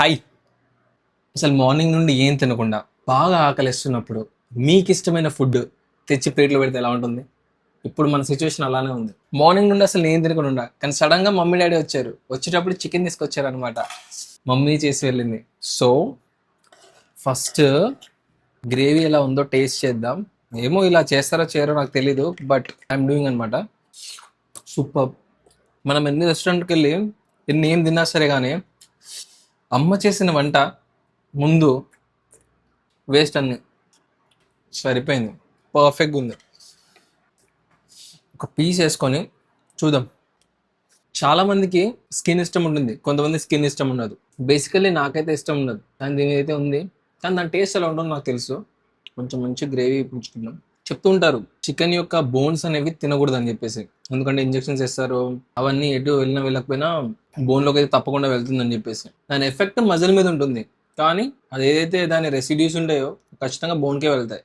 Hi. అసలు morning నుండి ఏం తినకుండా బాగా ఆకలిస్తున్నప్పుడు మీకు ఇష్టమైన ఫుడ్ తెచ్చి ప్లేట్లో పెడితే ఎలా ఉంటుంది? ఇప్పుడు మన సిచ్యువేషన్ అలానే ఉంది. మార్నింగ్ నుండి అసలు ఏం తినకుండా ఉండా, కానీ సడన్ గా మమ్మీ డాడీ వచ్చారు. వచ్చేటప్పుడు చికెన్ తీసుకొచ్చారు అనమాట. మమ్మీ చేసి వెళ్ళింది. సో ఫస్ట్ గ్రేవీ ఎలా ఉందో టేస్ట్ చేద్దాం. ఏమో ఇలా చేస్తారో చేయరో నాకు తెలీదు, బట్ ఐఎమ్ డూయింగ్ అనమాట. సూపర్. మనం ఎన్ని రెస్టారెంట్కి వెళ్ళి ఎన్ని ఏం తిన్నా సరే కానీ అమ్మ చేసిన వంట ముందు వేస్ట్ అన్ని సరిపోయింది. పర్ఫెక్ట్గా ఉంది. ఒక పీస్ వేసుకొని చూద్దాం. చాలా మందికి స్కిన్ ఇష్టం ఉంటుంది, కొంతమంది స్కిన్ ఇష్టం ఉండదు. బేసికల్లీ నాకైతే ఇష్టం ఉండదు, కానీ దీని అయితే ఉంది. కానీ దాని టేస్ట్ ఎలా ఉంటుందో నాకు తెలుసు. కొంచెం మంచి గ్రేవీ పుంచుకుందాం. చెప్తూ ఉంటారు చికెన్ యొక్క బోన్స్ అనేవి తినకూడదు అని చెప్పేసి, ఎందుకంటే ఇంజెక్షన్స్ ఇస్తారు, అవన్నీ ఎటు వెళ్ళినా వెళ్ళకపోయినా బోన్లోకి అయితే తప్పకుండా వెళ్తుందని చెప్పేసి. దాని ఎఫెక్ట్ మజిల్ మీద ఉంటుంది, కానీ అది ఏదైతే దాని రెసిడ్యూస్ ఉంటాయో ఖచ్చితంగా బోన్కే వెళ్తాయి.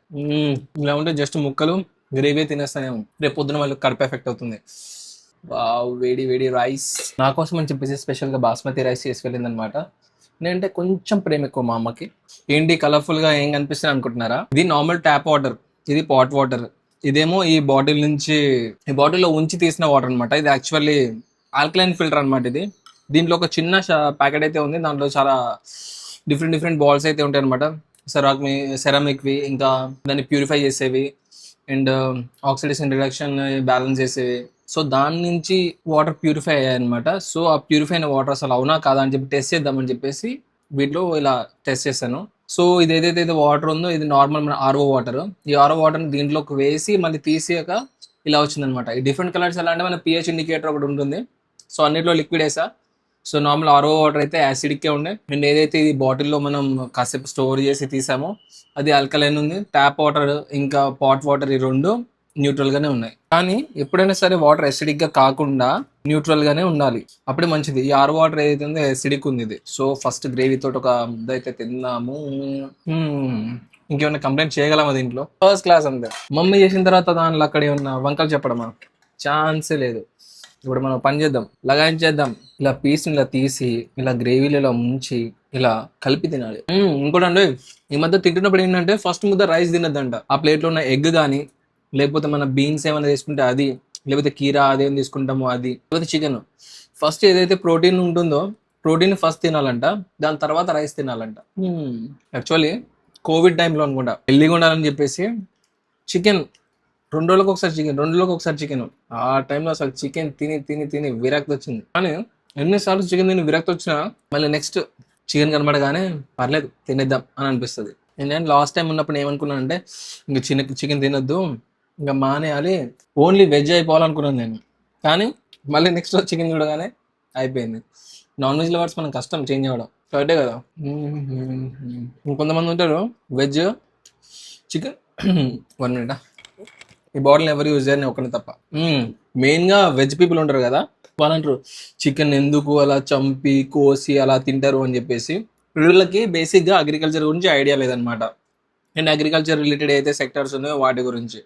ఇలా ఉంటే జస్ట్ ముక్కలు గ్రేవీ తినేస్తానేమో, రేపు పొద్దున వాళ్ళకి కడుపు ఎఫెక్ట్ అవుతుంది. వావ్, వేడి వేడి రైస్ నా కోసం అని చెప్పేసి స్పెషల్గా బాస్మతి రైస్ చేసి వెళ్ళింది అనమాట. నేనంటే కొంచెం ప్రేమ ఎక్కువ మా అమ్మకి. ఏంటి కలర్ఫుల్ గా ఏం కనిపిస్తుంది అనుకుంటున్నారా? ఇది నార్మల్ ట్యాప్ వాటర్, ఇది పాట్ వాటర్. ఇదేమో ఈ బాటిల్ నుంచి, ఈ బాటిల్లో ఉంచి తీసిన వాటర్ అనమాట. ఇది యాక్చువల్లీ ఆల్కలైన్ ఫిల్టర్ అనమాట. ఇది దీంట్లో ఒక చిన్న ప్యాకెట్ అయితే ఉంది, దాంట్లో చాలా డిఫరెంట్ డిఫరెంట్ బాల్స్ అయితే ఉంటాయి అనమాట. సెరామిక్వి, ఇంకా దాన్ని ప్యూరిఫై చేసేవి, అండ్ ఆక్సిడేషన్ రిడక్షన్ బ్యాలెన్స్ చేసేవి. సో దాని నుంచి వాటర్ ప్యూరిఫై అయ్యాయి అనమాట. సో ఆ ప్యూరిఫై అయిన వాటర్ అసలు అవునా కాదా అని చెప్పి టెస్ట్ చేద్దామని చెప్పేసి వీటిలో ఇలా టెస్ట్ చేశాను. సో ఇది ఏదైతే వాటర్ ఉందో ఇది నార్మల్ మన ఆర్ఓ వాటర్. ఈ ఆర్ఓ వాటర్ని దీంట్లోకి వేసి మళ్ళీ తీసాక ఇలా వచ్చిందనమాట. ఈ డిఫరెంట్ కలర్స్ ఎలా అంటే మన పిహెచ్ ఇండికేటర్ ఒకటి ఉంటుంది. సో అన్నిట్లో లిక్విడ్ వేసా. సో నార్మల్ ఆర్ఓ వాటర్ అయితే యాసిడిక్కే ఉండే, అండ్ ఏదైతే ఈ బాటిల్లో మనం కాసేపు స్టోర్ చేసి తీసామో అది ఆల్కలైన్ ఉంది. ట్యాప్ వాటర్ ఇంకా పాట్ వాటర్ ఈ రెండు న్యూట్రల్ గానే ఉన్నాయి. కానీ ఎప్పుడైనా సరే వాటర్ ఎసిడిక్ గా కాకుండా న్యూట్రల్ గానే ఉండాలి, అప్పుడే మంచిది. ఈ ఆర్ వాటర్ ఏదైతే ఉందో ఎసిడిక్ ఉంది ఇది. సో ఫస్ట్ గ్రేవీ తోటి ఒక ముద్ద అయితే తిందాము. ఇంకేమైనా కంప్లైంట్ చేయగలమా దీంట్లో? ఫస్ట్ క్లాస్ అంతే. మమ్మీ చేసిన తర్వాత దానిలో అక్కడే ఉన్న వంకలు చెప్పడమా? ఛాన్సే లేదు. ఇప్పుడు మనం పని చేద్దాం, లగాయించేద్దాం. ఇలా పీస్ ఇలా తీసి ఇలా గ్రేవీలో ఇలా ముంచి ఇలా కలిపి తినాలి. ఇంకోటండి, ఈ మధ్య తింటున్నప్పుడు ఏంటంటే ఫస్ట్ ముద్ద రైస్ తినద్దంట. ఆ ప్లేట్లో ఉన్న ఎగ్ కానీ, లేకపోతే మన బీన్స్ ఏమైనా తీసుకుంటే అది, లేకపోతే కీరా అదేం తీసుకుంటామో అది, లేకపోతే చికెన్. ఫస్ట్ ఏదైతే ప్రోటీన్ ఉంటుందో ప్రోటీన్ ఫస్ట్ తినాలంట, దాని తర్వాత రైస్ తినాలంట. యాక్చువల్లీ కోవిడ్ టైంలో అనుకుంటా హెల్దీగా ఉండాలని చెప్పేసి చికెన్ 2 రోజులకు ఒకసారి చికెన్, 2 రోజులకు ఒకసారి చికెన్. ఆ టైంలో అసలు చికెన్ తిని తిని తిని విరక్తి వచ్చింది. కానీ ఎన్నిసార్లు చికెన్ తిని విరక్తి వచ్చినా మళ్ళీ నెక్స్ట్ చికెన్ కనబడగానే పర్లేదు తినేద్దాం అని అనిపిస్తుంది. నేను లాస్ట్ టైం ఉన్నప్పుడు ఏమనుకున్నానంటే ఇంకా చికెన్ తినొద్దు, ఇంకా మానేయాలి, ఓన్లీ వెజ్ అయిపోవాలనుకున్నాను నేను. కానీ మళ్ళీ నెక్స్ట్ చికెన్ చూడగానే అయిపోయింది. నాన్ వెజ్ లవర్స్ మనం కష్టం చేంజ్ అవ్వడం, కరెక్టే కదా. ఇంకొంతమంది ఉంటారు వెజ్ చికెన్ 1 మినిట్, ఈ బాటిల్ ఎవరు యూజ్ చేయని ఒకరిని తప్ప. మెయిన్గా వెజ్ పీపుల్ ఉంటారు కదా, వాళ్ళు అంటారు చికెన్ ఎందుకు అలా చంపి కోసి అలా తింటారు అని చెప్పేసి. వీళ్ళకి బేసిక్గా అగ్రికల్చర్ గురించి ఐడియా లేదనమాట, అండ్ అగ్రికల్చర్ రిలేటెడ్ అయితే సెక్టర్స్ ఉన్నాయో వాటి గురించి.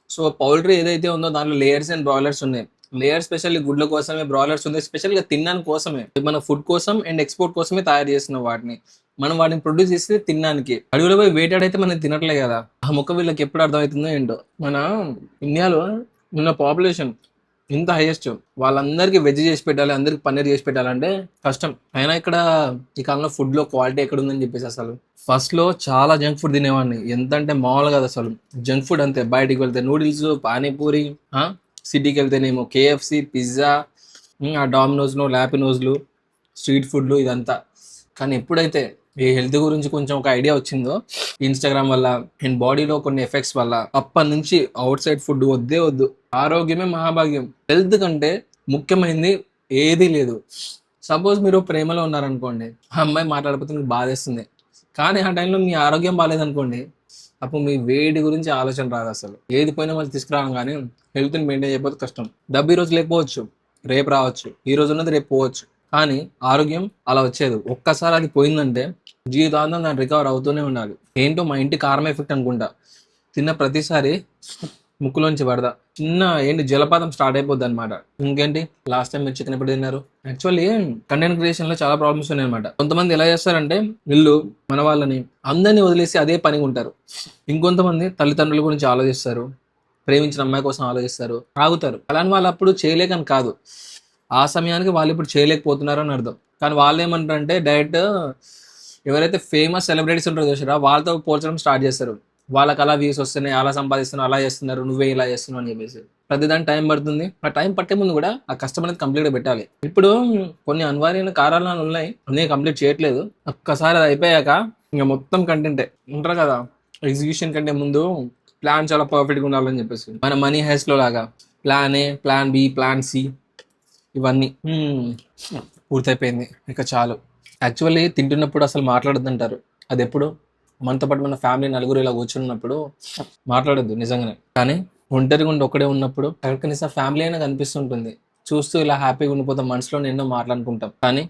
సో పౌల్ట్రీ ఏదైతే ఉందో దాంట్లో లేయర్స్ అండ్ బ్రాయిలర్స్ ఉన్నాయి. లేయర్ స్పెషల్లీ గుడ్ల కోసమే, బ్రాయిలర్స్ ఉన్నాయి స్పెషల్గా తినడానికి కోసమే, మన ఫుడ్ కోసం అండ్ ఎక్స్పోర్ట్ కోసమే తయారు చేస్తున్న వాటిని. మనం వాటిని ప్రొడ్యూస్ చేస్తే తినడానికి. అడవిలో పోయి వేటాడైతే మనం తినట్లే కదా. ఆ మొక్క వీళ్ళకి ఎప్పుడు అర్థమవుతుందో ఏంటో. మన ఇండియాలో ఉన్న పాపులేషన్ ఇంత హైయెస్ట్, వాళ్ళందరికీ వెజ్ చేసి పెట్టాలి, అందరికి పన్నీర్ చేసి పెట్టాలంటే కష్టం. అయినా ఇక్కడ ఈ కాలంలో ఫుడ్లో క్వాలిటీ ఎక్కడ ఉందని చెప్పేసి అసలు ఫస్ట్లో చాలా జంక్ ఫుడ్ తినేవాడిని. ఎంత అంటే మామూలు కదా అసలు. జంక్ ఫుడ్ అంతే, బయటికి వెళ్తే నూడిల్స్, పానీపూరి, సిటీకి వెళ్తేనేమో కేఎఫ్సి, పిజ్జా, ఆ డామినోస్లు, ల్యాపినోస్లు, స్ట్రీట్ ఫుడ్లు ఇదంతా. కానీ ఎప్పుడైతే ఈ హెల్త్ గురించి కొంచెం ఒక ఐడియా వచ్చిందో ఇన్స్టాగ్రామ్ వల్ల అండ్ బాడీలో కొన్ని ఎఫెక్ట్స్ వల్ల, అప్పటి నుంచి అవుట్ సైడ్ ఫుడ్ వద్దే వద్దు. ఆరోగ్యమే మహాభాగ్యం. హెల్త్ కంటే ముఖ్యమైనది ఏదీ లేదు. సపోజ్ మీరు ప్రేమలో ఉన్నారనుకోండి, ఆ అమ్మాయి మాట్లాడకపోతే మీకు బాధేస్తుంది. కానీ ఆ టైంలో మీ ఆరోగ్యం బాగాలేదనుకోండి, అప్పుడు మీ వేడి గురించి ఆలోచన రాదు అసలు. ఏది పోయినా మళ్ళీ తీసుకురావడం, కానీ హెల్త్ని మెయింటైన్ చేయకపోతే కష్టం. డబ్బు ఈ రోజు లేకపోవచ్చు, రేపు రావచ్చు, ఈ రోజు ఉన్నది రేపు పోవచ్చు, కానీ ఆరోగ్యం అలా వచ్చేది. ఒక్కసారి అది పోయిందంటే జీవితాంతం దాన్ని రికవర్ అవుతూనే ఉండాలి. ఏంటో మా ఇంటి కారం ఎఫెక్ట్ అనుకుంటా. తిన్న ప్రతిసారి ముక్కులోంచి వరద చిన్న ఏంటి జలపాతం స్టార్ట్ అయిపోద్ది అనమాట. ఇంకేంటి లాస్ట్ టైం మీరు చికెన్ ఎప్పుడు తిన్నారు? యాక్చువల్లీ కంటెంట్ క్రియేషన్ లో చాలా ప్రాబ్లమ్స్ ఉన్నాయి అనమాట. కొంతమంది ఎలా చేస్తారంటే వీళ్ళు మన వాళ్ళని అందరినీ వదిలేసి అదే పనిగా ఉంటారు. ఇంకొంతమంది తల్లిదండ్రుల గురించి ఆలోచిస్తారు, ప్రేమించిన అమ్మాయి కోసం ఆలోచిస్తారు, ఆగుతారు. అలాంటి వాళ్ళు అప్పుడు చేయలేకని కాదు, ఆ సమయానికి వాళ్ళు ఇప్పుడు చేయలేకపోతున్నారు అని అర్థం. కానీ వాళ్ళు ఏమంటారంటే డైరెక్ట్ ఎవరైతే ఫేమస్ సెలబ్రిటీస్ ఉంటారో చూసారా వాళ్ళతో పోల్చడం స్టార్ట్ చేస్తారు. వాళ్ళకి అలా వ్యూస్ వస్తున్నాయి, అలా సంపాదిస్తున్నారు, అలా చేస్తున్నారు, నువ్వే ఇలా చేస్తున్నావు అని చెప్పేసి. ప్రతిదాని టైం పడుతుంది. ఆ టైం పట్టే ముందు కూడా ఆ కష్టం అనేది కంప్లీట్గా పెట్టాలి. ఇప్పుడు కొన్ని అనివార్యమైన కారణాలు ఉన్నాయి, అన్నీ కంప్లీట్ చేయట్లేదు. ఒక్కసారి అది అయిపోయాక ఇంకా మొత్తం కంటెంటే ఉంటారు కదా. ఎగ్జిక్యూషన్ కంటే ముందు ప్లాన్ చాలా పర్ఫెక్ట్గా ఉండాలని చెప్పేసి మన మనీ హైస్ట్లో లాగా plan A, plan B, plan C ఇవన్నీ పూర్తయిపోయింది. ఇక చాలు. యాక్చువల్లీ తింటున్నప్పుడు అసలు మాట్లాడొద్దంటారు. అది ఎప్పుడు మనతో పాటు మన ఫ్యామిలీ నలుగురు ఇలా కూర్చున్నప్పుడు మాట్లాడొద్దు నిజంగానే. కానీ ఒంటరిగా ఉండి ఒక్కడే ఉన్నప్పుడు కనీసం ఫ్యామిలీ అయినా కనిపిస్తుంటుంది. చూస్తూ ఇలా హ్యాపీగా ఉండిపోతాం, మనసులో ఎన్నో మాట్లాడుకుంటాం. కానీ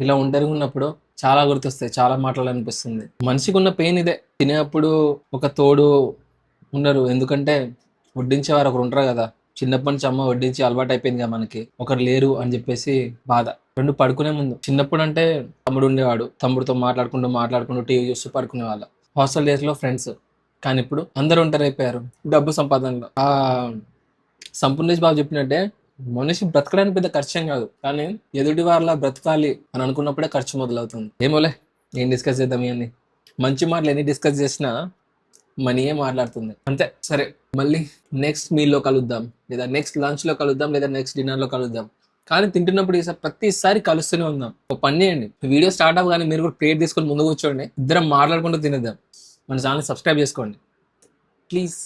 ఇలా ఒంటరిగా ఉన్నప్పుడు చాలా గుర్తొస్తాయి, చాలా మాట్లాడాలనిపిస్తుంది. మనిషికి ఉన్న పెయిన్ ఇదే. తినేటప్పుడు ఒక తోడు ఉండరు, ఎందుకంటే వడ్డించేవారు ఒకరు ఉంటారు కదా. చిన్నప్పటి నుంచి అమ్మ వడ్డించి అలవాటు అయిపోయింది కదా మనకి, ఒకరు లేరు అని చెప్పేసి బాధ. రెండు పడుకునే ముందు చిన్నప్పుడు అంటే తమ్ముడు ఉండేవాడు, తమ్ముడితో మాట్లాడుకుంటూ టీవీ చూస్తూ పడుకునే వాళ్ళ. హాస్టల్ డేస్ లో ఫ్రెండ్స్. కానీ ఇప్పుడు అందరూ ఒంటరి అయిపోయారు డబ్బు సంపాదనలో. ఆ సంపూర్ణేష్ బాబు చెప్పినట్టే మనిషి బ్రతకడానికి పెద్ద ఖర్చేం కాదు, కానీ ఎదుటి వాళ్ళ బ్రతకాలి అని అనుకున్నప్పుడే ఖర్చు మొదలవుతుంది. ఏమోలే, ఏం డిస్కస్ చేద్దాం ఇవన్నీ. మంచి మాటలు ఎన్ని డిస్కస్ చేసినా మనీయే మాట్లాడుతుంది అంతే. సరే, మళ్ళీ నెక్స్ట్ మీల్లో కలుద్దాం, లేదా నెక్స్ట్ లంచ్ లో కలుద్దాం, లేదా నెక్స్ట్ డిన్నర్ లో కలుద్దాం. కానీ తింటున్నప్పుడు ప్రతిసారి కలుస్తూనే ఉందాం. ఒక పని చేయండి, వీడియో స్టార్ట్ అవ్వగానే మీరు కూడా ప్లేట్ తీసుకొని ముందు కూర్చోండి, ఇద్దరం మాట్లాడుకుంటూ తినేద్దాం. మన ఛానల్ సబ్స్క్రైబ్ చేసుకోండి ప్లీజ్.